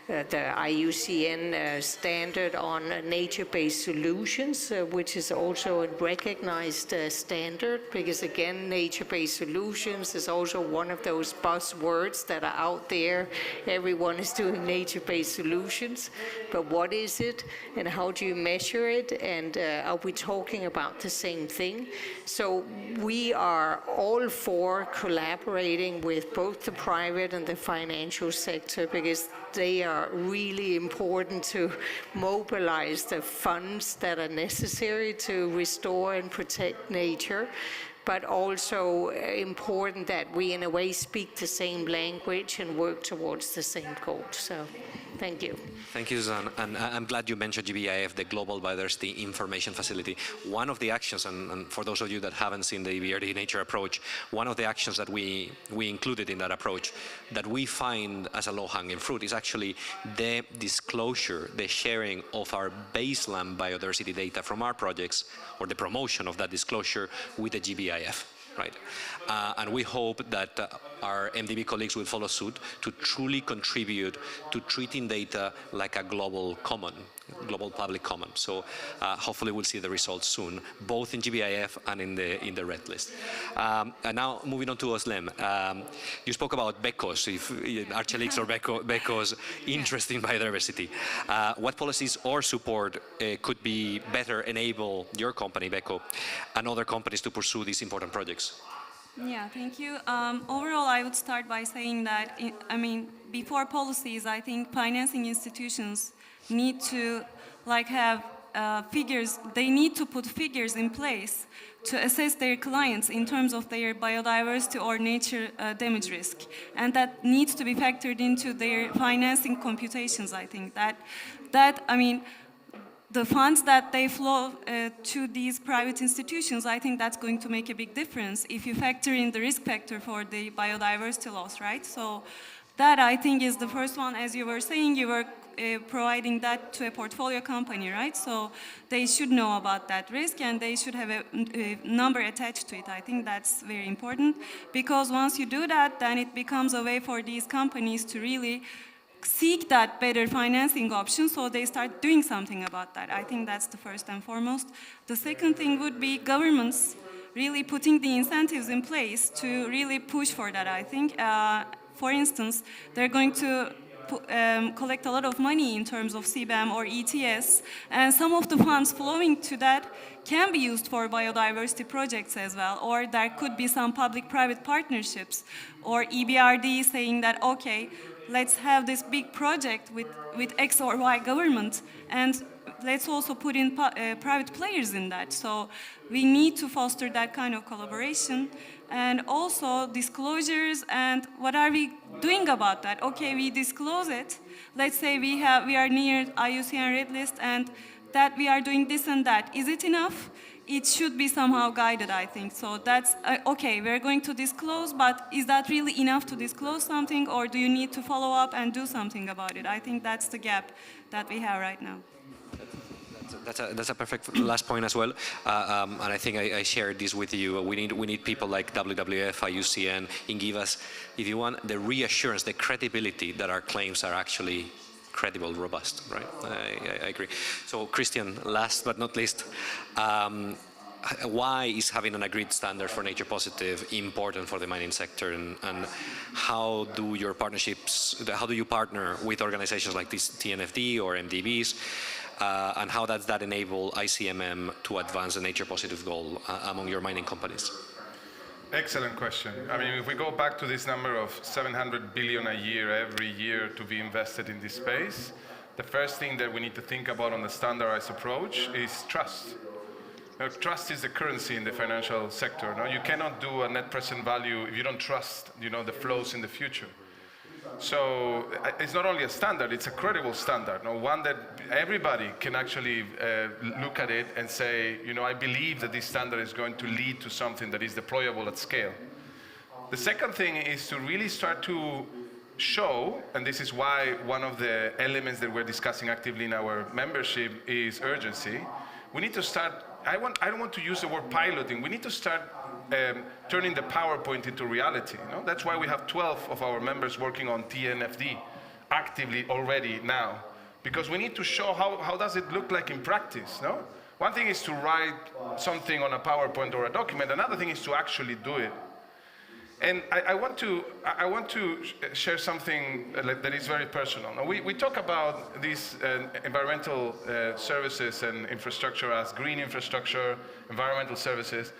the IUCN standard on nature-based solutions, which is also a recognized standard, because again, nature-based solutions is also one of those buzzwords that are out there. Everyone is doing nature-based solutions, but what is it and how do you measure it, and are we talking about the same thing? So we are all for collaborating with both the private and the financial sector, because they are really important to mobilize the funds that are necessary to restore and protect nature, but also important that we in a way speak the same language and work towards the same goal. So thank you. Thank you, Suzanne. And I'm glad you mentioned GBIF, the Global Biodiversity Information Facility. One of the actions, and for those of you that haven't seen the EBRD Nature approach, one of the actions that we included in that approach that we find as a low-hanging fruit is actually the disclosure, the sharing of our baseline biodiversity data from our projects, or the promotion of that disclosure with the GBIF. Right, and we hope that our MDB colleagues will follow suit to truly contribute to treating data like a global common, global public common. So hopefully we'll see the results soon, both in GBIF and in the red list. And now moving on to Özlem, you spoke about BECOS, Arçelik's or BECO's interest in biodiversity. What policies or support could be better enable your company, BECO, and other companies to pursue these important projects? Yeah, thank you. Overall, I would start by saying that, before policies, I think financing institutions need to have figures. They need to put figures in place to assess their clients in terms of their biodiversity or nature damage risk. And that needs to be factored into their financing computations, I think. The funds that they flow to these private institutions, I think that's going to make a big difference if you factor in the risk factor for the biodiversity loss, right? So that, I think, is the first one. As you were saying, you were providing that to a portfolio company, right? So they should know about that risk and they should have a number attached to it. I think that's very important because once you do that, then it becomes a way for these companies to really seek that better financing option, so they start doing something about that. I think that's the first and foremost. The second thing would be governments really putting the incentives in place to really push for that, I think. For instance, they're going to collect a lot of money in terms of CBAM or ETS, and some of the funds flowing to that can be used for biodiversity projects as well, or there could be some public-private partnerships, or EBRD saying that, okay, let's have this big project with X or Y government, and let's also put in private players in that. So we need to foster that kind of collaboration. And also disclosures, and what are we doing about that? Okay, we disclose it. Let's say we are near IUCN Red List and that we are doing this and that. Is it enough? It should be somehow guided, I think. So that's, okay, we're going to disclose, but is that really enough to disclose something, or do you need to follow up and do something about it? I think that's the gap that we have right now. That's a perfect last point as well, and I think I shared this with you. We need people like WWF, IUCN, and give us, if you want, the reassurance, the credibility that our claims are actually credible, robust, right? I agree. So Christian, last but not least, why is having an agreed standard for nature positive important for the mining sector, and how do your partnerships, how do you partner with organizations like this TNFD or MDBs, and how does that enable ICMM to advance the nature positive goal among your mining companies? Excellent question. I mean, if we go back to this number of 700 billion a year, every year to be invested in this space, the first thing that we need to think about on the standardized approach is trust. Now, trust is the currency in the financial sector. Now, you cannot do a net present value if you don't trust, the flows in the future. So it's not only a standard, it's a credible standard, one that everybody can actually look at it and say, I believe that this standard is going to lead to something that is deployable at scale. The second thing is to really start to show, and this is why one of the elements that we're discussing actively in our membership is urgency. We need to start, I don't want to use the word piloting, we need to start turning the PowerPoint into reality. That's why we have 12 of our members working on TNFD actively already now, because we need to show how does it look like in practice. One thing is to write something on a PowerPoint or a document, another thing is to actually do it. And I want to share something that is very personal. Now, we talk about these environmental services and infrastructure as green infrastructure, environmental services.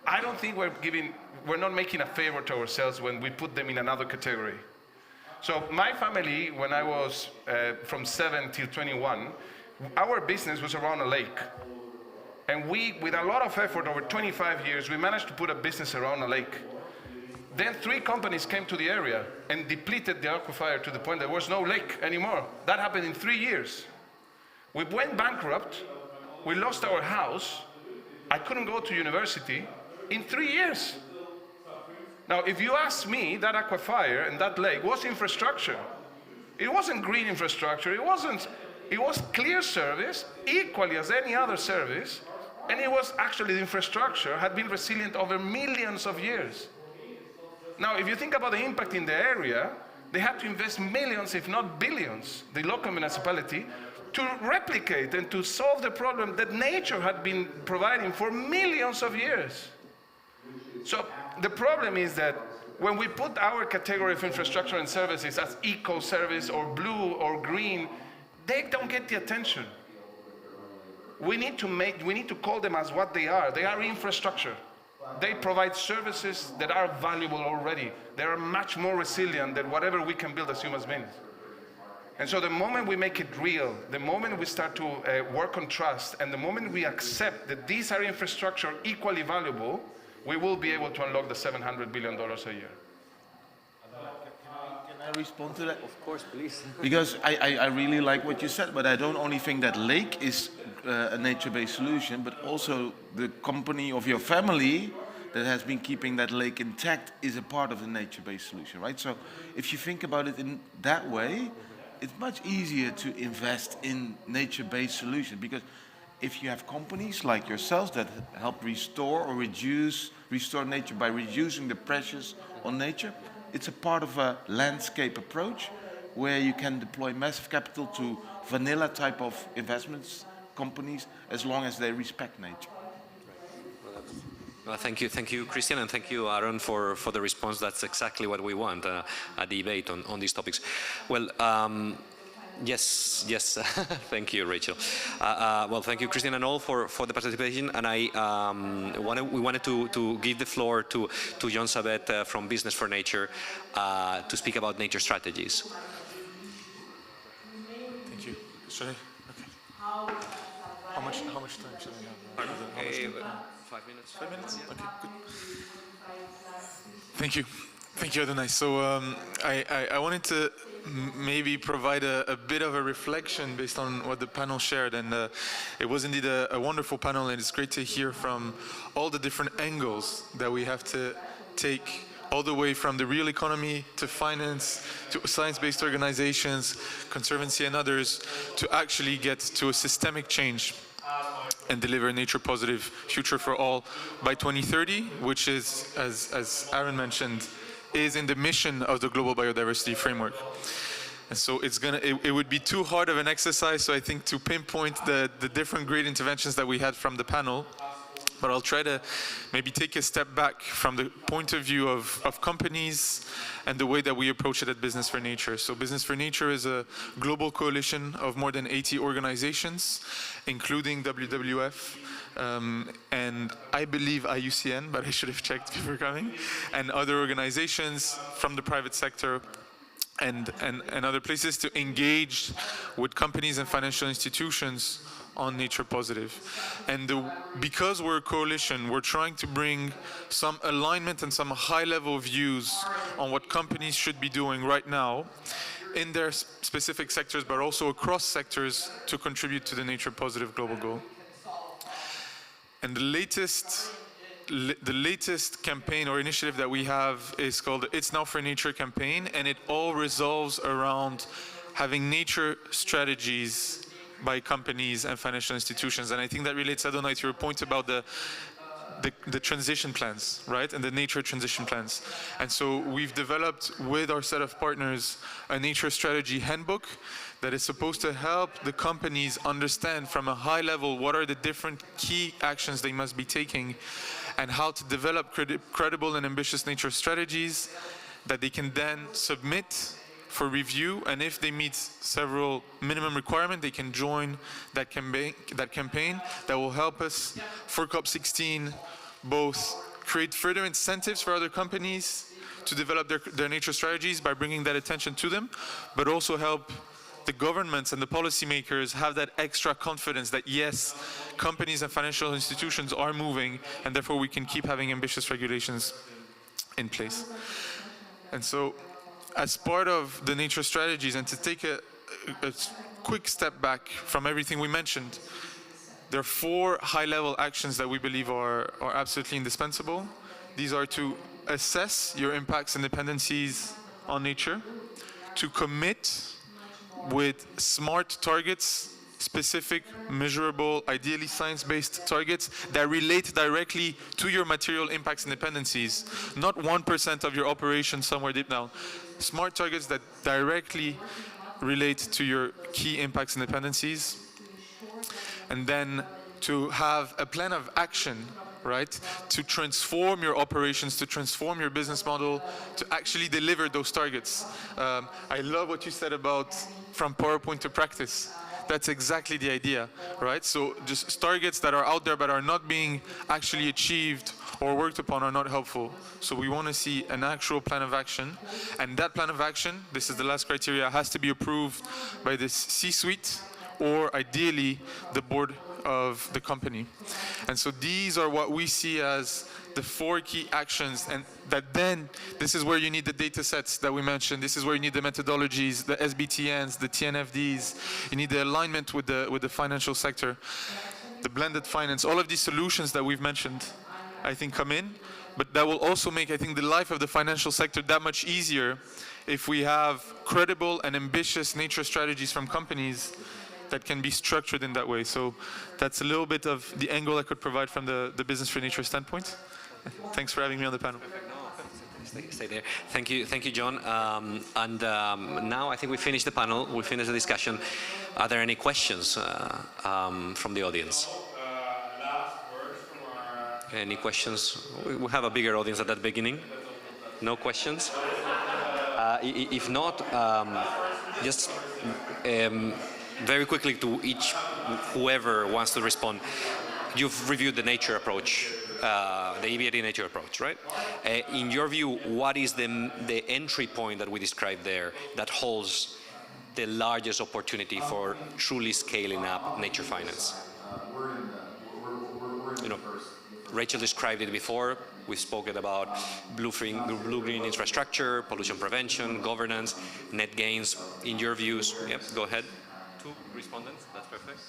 I don't think we're not making a favor to ourselves when we put them in another category. So my family, when I was from 7 till 21, our business was around a lake. And we, with a lot of effort over 25 years, we managed to put a business around a lake. Then 3 companies came to the area and depleted the aquifer to the point there was no lake anymore. That happened in 3 years. We went bankrupt, we lost our house, I couldn't go to university in 3 years. Now, if you ask me, that aquifer and that lake was infrastructure. It wasn't green infrastructure, it was clear service, equally as any other service, and it was actually the infrastructure had been resilient over millions of years. Now, if you think about the impact in the area, they had to invest millions, if not billions, the local municipality, to replicate and to solve the problem that nature had been providing for millions of years. So the problem is that when we put our category of infrastructure and services as eco-service or blue or green, they don't get the attention. We need to call them as what they are. They are infrastructure. They provide services that are valuable already. They are much more resilient than whatever we can build as human beings. And so the moment we make it real, the moment we start to work on trust, and the moment we accept that these are infrastructure equally valuable, we will be able to unlock the $700 billion a year. Can I respond to that? Of course, please. Because I really like what you said, but I don't only think that lake is a nature-based solution, but also the company of your family that has been keeping that lake intact is a part of the nature-based solution, right? So if you think about it in that way, it's much easier to invest in nature-based solutions, because if you have companies like yourselves that help restore or restore nature by reducing the pressures on nature, it's a part of a landscape approach where you can deploy massive capital to vanilla type of investments companies as long as they respect nature. Well, thank you, Christian, and thank you, Aaron, for the response. That's exactly what we want, a debate on these topics. Well, yes, thank you, Rachel. Well, thank you, Christian, and all for the participation. And we wanted to give the floor to John Sabet from Business for Nature to speak about nature strategies. Thank you. Should I? Okay. How much time should I have? 5 minutes. 5 minutes? Okay, good. Thank you, Adonai. So I wanted to maybe provide a bit of a reflection based on what the panel shared, and it was indeed a wonderful panel, and it's great to hear from all the different angles that we have to take, all the way from the real economy to finance to science-based organizations, conservancy and others, to actually get to a systemic change and deliver a nature-positive future for all by 2030, which is, as Aaron mentioned, is in the mission of the Global Biodiversity Framework. And so it would be too hard of an exercise, so I think, to pinpoint the different great interventions that we had from the panel. But I'll try to maybe take a step back from the point of view of companies and the way that we approach it at Business for Nature. So Business for Nature is a global coalition of more than 80 organizations, including WWF, and I believe IUCN, but I should have checked before coming, and other organizations from the private sector and other places to engage with companies and financial institutions on nature positive. And because we're a coalition, we're trying to bring some alignment and some high-level views on what companies should be doing right now in their specific sectors, but also across sectors, to contribute to the nature positive global goal. And the latest campaign or initiative that we have is called the It's Now for Nature campaign, and it all revolves around having nature strategies by companies and financial institutions. And I think that relates, Adonai, to your point about the transition plans, right? And the nature transition plans. And so we've developed with our set of partners a nature strategy handbook that is supposed to help the companies understand from a high level what are the different key actions they must be taking and how to develop credible and ambitious nature strategies that they can then submit for review, and if they meet several minimum requirements, they can join that campaign that will help us for COP16 both create further incentives for other companies to develop their nature strategies by bringing that attention to them, but also help the governments and the policymakers have that extra confidence that yes, companies and financial institutions are moving, and therefore we can keep having ambitious regulations in place. And so, as part of the nature strategies, and to take a quick step back from everything we mentioned, there are 4 high-level actions that we believe are absolutely indispensable. These are to assess your impacts and dependencies on nature, to commit with smart targets, specific, measurable, ideally science-based targets that relate directly to your material impacts and dependencies, not 1% of your operation somewhere deep down. Smart targets that directly relate to your key impacts and dependencies. And then to have a plan of action, right, to transform your operations, to transform your business model, to actually deliver those targets. I love what you said about from PowerPoint to practice. That's exactly the idea, right? So just targets that are out there but are not being actually achieved or worked upon are not helpful. So we want to see an actual plan of action. And that plan of action, this is the last criteria, has to be approved by the C-suite or ideally the board of the company. And so these are what we see as the 4 key actions, and that then, this is where you need the data sets that we mentioned, this is where you need the methodologies, the SBTNs, the TNFDs, you need the alignment with the financial sector, the blended finance, all of these solutions that we've mentioned, I think come in, but that will also make, I think, the life of the financial sector that much easier if we have credible and ambitious nature strategies from companies that can be structured in that way. So that's a little bit of the angle I could provide from the business for nature standpoint. Thanks for having me on the panel. Stay there. Thank you, John. Now I think we finished the panel. We finished the discussion. Are there any questions from the audience? Any questions? We have a bigger audience at the beginning. No questions? If not, just very quickly to whoever wants to respond. You've reviewed the nature approach, the EBRD nature approach, right? In your view, what is the entry point that we described there that holds the largest opportunity for truly scaling up nature finance? You know, Rachel described it before. We've spoken about blue-green infrastructure, pollution prevention, governance, net gains. In your views, yep, go ahead. 2 respondents, that's perfect.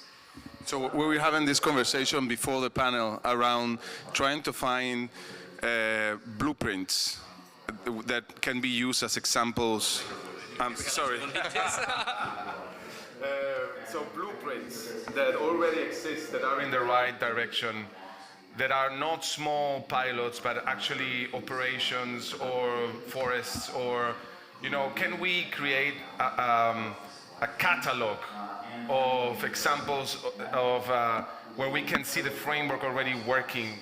So we were having this conversation before the panel around trying to find blueprints that can be used as examples. I'm sorry. So blueprints that already exist, that are in the right direction, that are not small pilots, but actually operations or forests, or, you know, can we create a catalog of examples of where we can see the framework already working,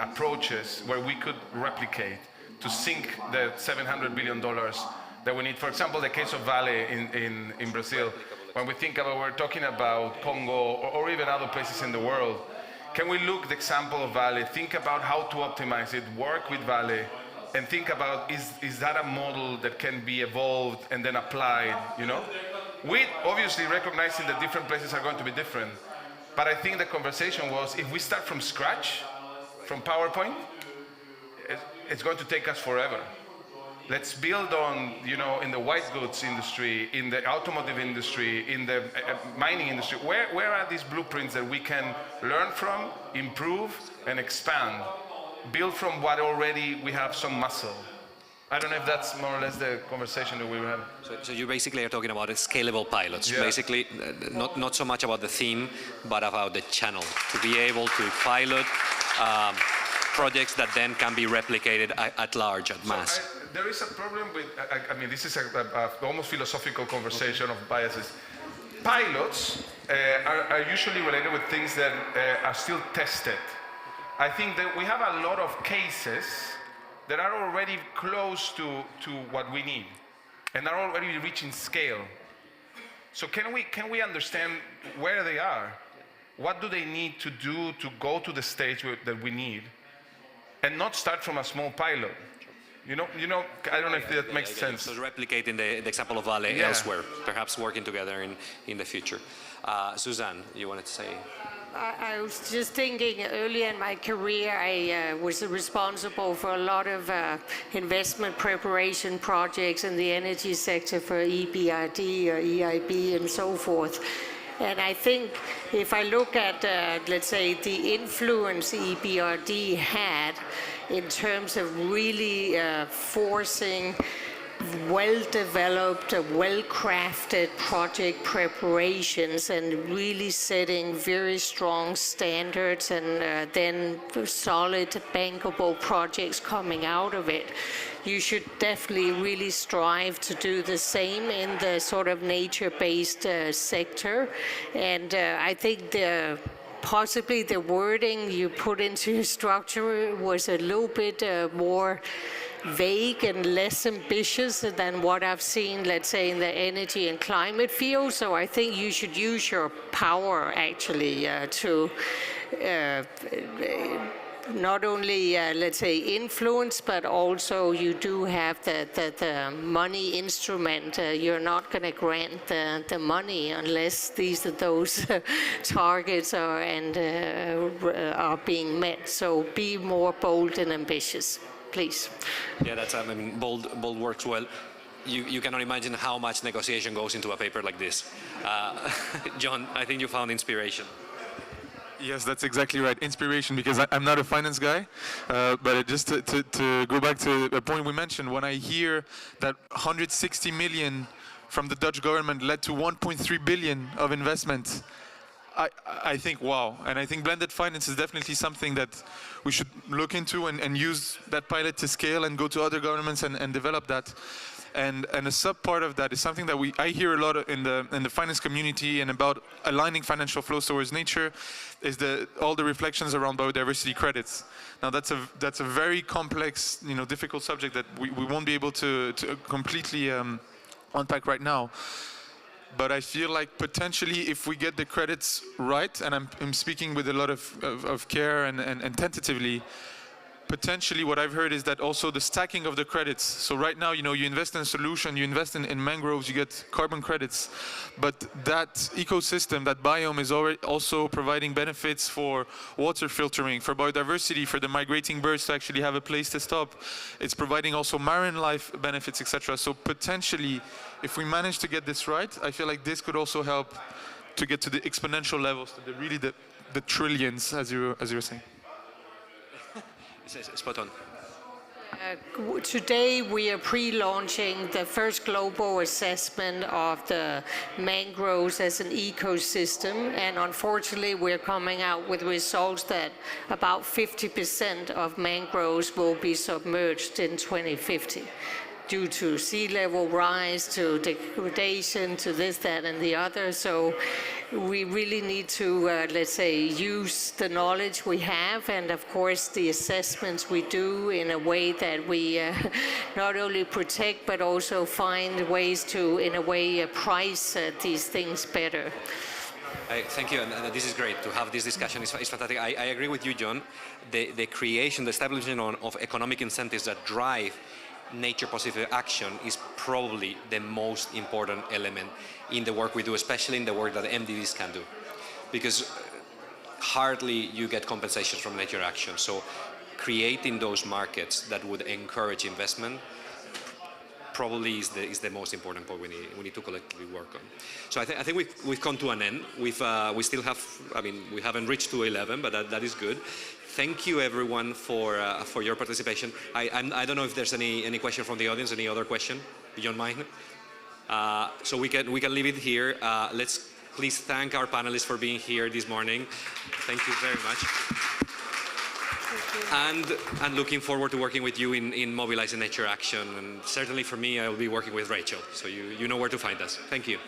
approaches where we could replicate to sink the $700 billion that we need. For example, the case of Vale in Brazil. When we think about, we're talking about Congo or even other places in the world, can we look at the example of Vale, think about how to optimize it, work with Vale, and think about, is that a model that can be evolved and then applied, you know? We obviously recognizing that different places are going to be different, but I think the conversation was, if we start from scratch, from PowerPoint, it's going to take us forever. Let's build on, you know, in the white goods industry, in the automotive industry, in the mining industry. Where are these blueprints that we can learn from, improve, and expand? Build from what already we have some muscle. I don't know if that's more or less the conversation that we have. So you basically are talking about scalable pilots. Yeah. Basically, not so much about the theme, but about the channel. To be able to pilot projects that then can be replicated at large, at mass. There is a problem with, I mean, this is a almost philosophical conversation of biases. Pilots are usually related with things that are still tested. I think that we have a lot of cases that are already close to what we need and are already reaching scale. So can we understand where they are? What do they need to do to go to the stage that we need, and not start from a small pilot? You know, I don't know if that makes sense. So replicating the example of Vale elsewhere, perhaps working together in the future. Suzanne, you wanted to say? I was just thinking, earlier in my career, I was responsible for a lot of investment preparation projects in the energy sector for EBRD or EIB and so forth. And I think if I look at, let's say, the influence EBRD had in terms of really forcing well-developed, well-crafted project preparations and really setting very strong standards and then solid, bankable projects coming out of it. You should definitely really strive to do the same in the sort of nature-based sector. And I think possibly the wording you put into your structure was a little bit more vague and less ambitious than what I've seen, let's say, in the energy and climate field. So I think you should use your power actually to not only, let's say, influence, but also you do have the money instrument. You're not going to grant the money unless those targets are being met. So be more bold and ambitious, please. Yeah, that's, I mean, bold works well. You cannot imagine how much negotiation goes into a paper like this. John, I think you found inspiration. Yes, that's exactly right. Inspiration, because I'm not a finance guy, but just to go back to a point we mentioned, when I hear that 160 million from the Dutch government led to 1.3 billion of investment, I think, wow. And I think blended finance is definitely something that we should look into and use that pilot to scale and go to other governments and develop that. And a sub part of that is something that I hear a lot in the finance community and about aligning financial flows towards nature, is all the reflections around biodiversity credits. Now that's a very complex, difficult subject that we won't be able to completely unpack right now. But I feel like potentially if we get the credits right, and I'm speaking with a lot of care and tentatively, potentially what I've heard is that also the stacking of the credits. So right now, you invest in a solution, you invest in mangroves, you get carbon credits, but that ecosystem, that biome is already also providing benefits for water filtering, for biodiversity, for the migrating birds to actually have a place to stop. It's providing also marine life benefits, etc. So potentially, if we manage to get this right, I feel like this could also help to get to the exponential levels, to the trillions, as you were saying. Spot on. Today we are pre-launching the first global assessment of the mangroves as an ecosystem, and unfortunately we're coming out with results that about 50% of mangroves will be submerged in 2050. Due to sea level rise, to degradation, to this, that, and the other. So we really need to, let's say, use the knowledge we have and, of course, the assessments we do in a way that we not only protect, but also find ways to, in a way, price these things better. Thank you, and this is great to have this discussion. It's fantastic. I agree with you, John. The creation, the establishment of economic incentives that drive nature-positive action is probably the most important element in the work we do, especially in the work that MDBs can do. Because hardly you get compensation from nature action. So creating those markets that would encourage investment probably is the most important point we need to collectively work on. So I think we've come to an end. We still have, we haven't reached 11, but that is good. Thank you everyone for your participation. I don't know if there's any question from the audience, any other question beyond mine. So we can leave it here. Let's please thank our panelists for being here this morning. Thank you very much. And looking forward to working with you in mobilizing nature action. And certainly for me, I will be working with Rachel. So you know where to find us. Thank you.